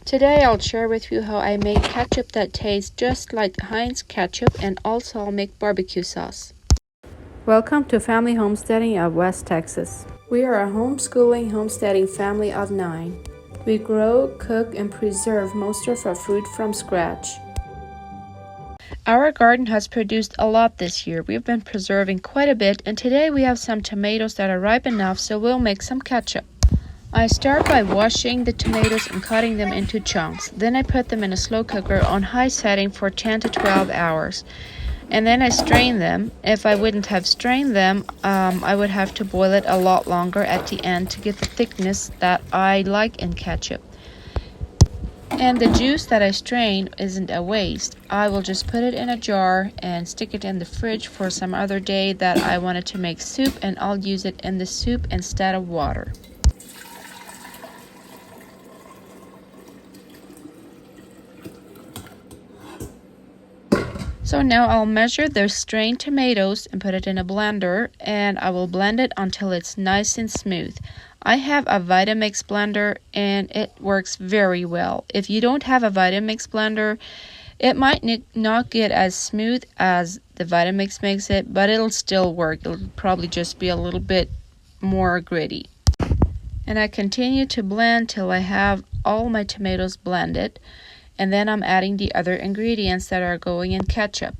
Today I'll share with you how I make ketchup that tastes just like Heinz ketchup, and also I'll make barbecue sauce. Welcome to Family Homesteading of West Texas. We are a homesteading family of 9. We grow, cook, and preserve most of our food from scratch. Our garden has produced a lot this year. We've been preserving quite a bit, and today we have some tomatoes that are ripe enough, so we'll make some ketchup. I start by washing the tomatoes and cutting them into chunks. Then I put them in a slow cooker on high setting for 10 to 12 hours. And then I strain them. If I wouldn't have strained them, I would have to boil it a lot longer at the end to get the thickness that I like in ketchup. And the juice that I strain isn't a waste. I will just put it in a jar and stick it in the fridge for some other day that I wanted to make soup, and I'll use it in the soup instead of water. So now I'll measure the strained tomatoes and put it in a blender, and I will blend it until it's nice and smooth. I have a Vitamix blender and it works very well. If you don't have a Vitamix blender, it might not get as smooth as the Vitamix makes it, but it'll still work. It'll probably just be a little bit more gritty. And I continue to blend till I have all my tomatoes blended. And then I'm adding the other ingredients that are going in ketchup.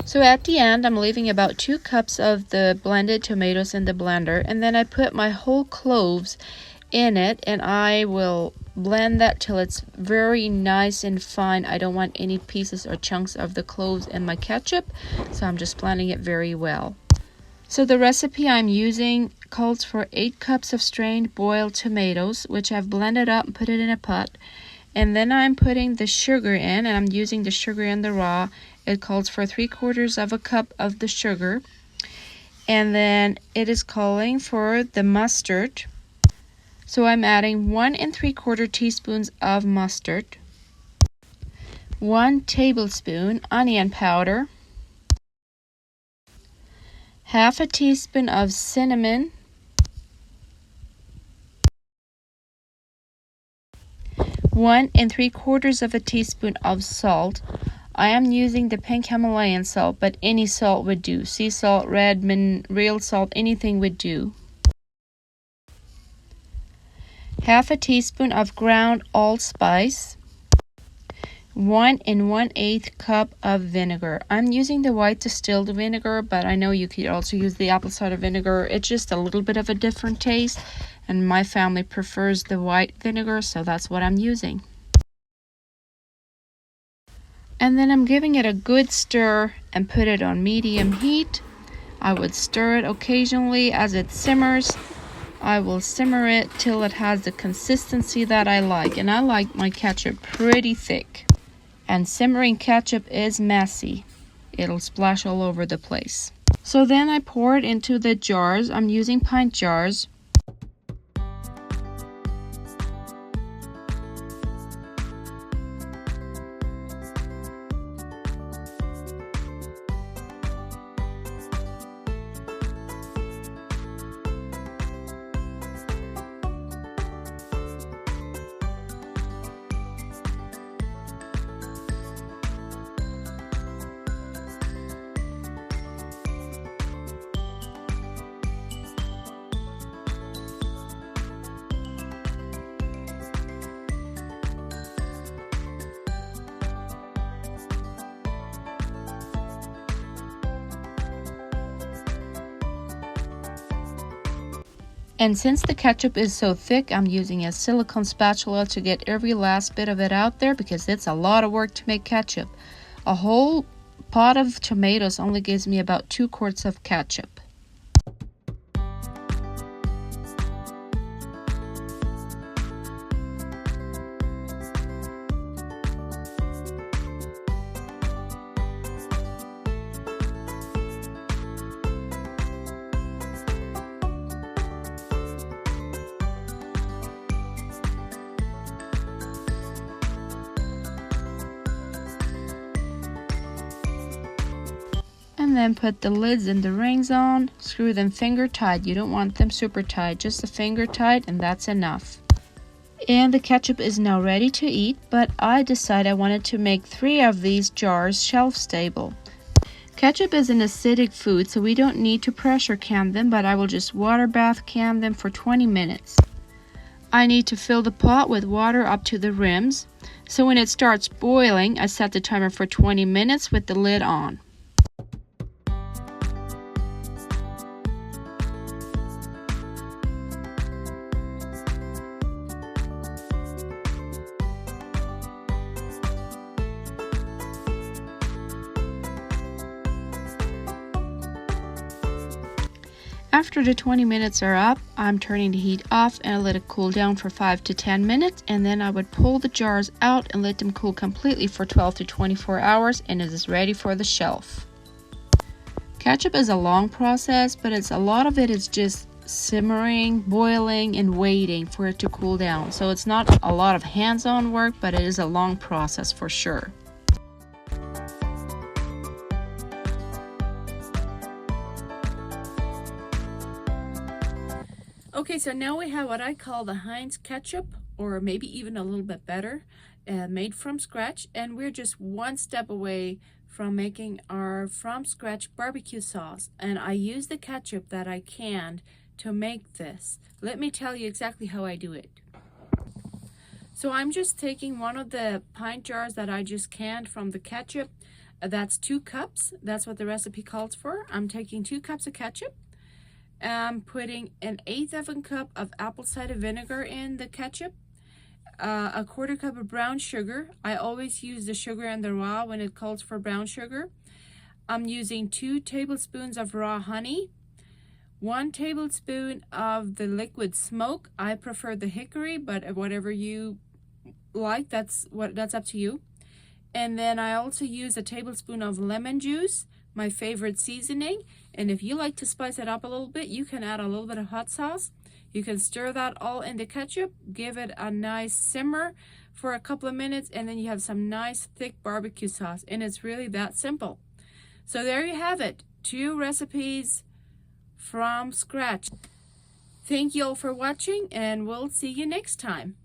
So at the end, I'm leaving about 2 cups of the blended tomatoes in the blender, and then I put my whole cloves in it, and I will blend that till it's very nice and fine. I don't want any pieces or chunks of the cloves in my ketchup, so I'm just blending it very well. So the recipe I'm using calls for 8 cups of strained boiled tomatoes, which I've blended up and put it in a pot. And then I'm putting the sugar in, and I'm using the sugar in the raw. It calls for 3/4 of a cup of the sugar. And then it is calling for the mustard. So I'm adding 1 3/4 teaspoons of mustard, 1 tablespoon onion powder, half a teaspoon of cinnamon, 1 3/4 of a teaspoon of salt. I am using the pink Himalayan salt, but any salt would do. Sea salt, red, real salt, anything would do. Half a teaspoon of ground allspice. 1 1/8 cup of vinegar. I'm using the white distilled vinegar, but I know you could also use the apple cider vinegar. It's just a little bit of a different taste, and my family prefers the white vinegar, so that's what I'm using. And then I'm giving it a good stir and put it on medium heat. I would stir it occasionally as it simmers. I will simmer it till it has the consistency that I like, and I like my ketchup pretty thick. And simmering ketchup is messy. It'll splash all over the place. So then I pour it into the jars. I'm using pint jars. And since the ketchup is so thick, I'm using a silicone spatula to get every last bit of it out there, because it's a lot of work to make ketchup. A whole pot of tomatoes only gives me about 2 quarts of ketchup. then put the lids and the rings on. Screw them finger tight. You don't want them super tight, just a finger tight, and that's enough. And the ketchup is now ready to eat, but I decided I wanted to make 3 of these jars shelf stable. Ketchup is an acidic food, so we don't need to pressure can them, but I will just water bath can them for 20 minutes. I need to fill the pot with water up to the rims, so when it starts boiling, I set the timer for 20 minutes with the lid on. After the 20 minutes are up, I'm turning the heat off and I let it cool down for 5 to 10 minutes, and then I would pull the jars out and let them cool completely for 12 to 24 hours, and it is ready for the shelf. Ketchup is a long process, but a lot of it is just simmering, boiling, and waiting for it to cool down. So it's not a lot of hands-on work, but it is a long process for sure. Okay, so now we have what I call the Heinz ketchup, or maybe even a little bit better, made from scratch, and we're just one step away from making our from scratch barbecue sauce. And I use the ketchup that I canned to make this. Let me tell you exactly how I do it. So I'm just taking one of the pint jars that I just canned from the ketchup. That's 2 cups. That's what the recipe calls for. I'm taking 2 cups of ketchup. I'm putting 1/8 of a cup of apple cider vinegar in the ketchup, a 1/4 cup of brown sugar. I always use the sugar in the raw when it calls for brown sugar. I'm using 2 tablespoons of raw honey, 1 tablespoon of the liquid smoke. I prefer the hickory, but whatever you like, that's up to you. And then I also use a tablespoon of lemon juice, my favorite seasoning. And if you like to spice it up a little bit, you can add a little bit of hot sauce. You can stir that all in the ketchup, give it a nice simmer for a couple of minutes, and then you have some nice thick barbecue sauce. And it's really that simple. So there you have it, 2 recipes from scratch. Thank you all for watching, and we'll see you next time.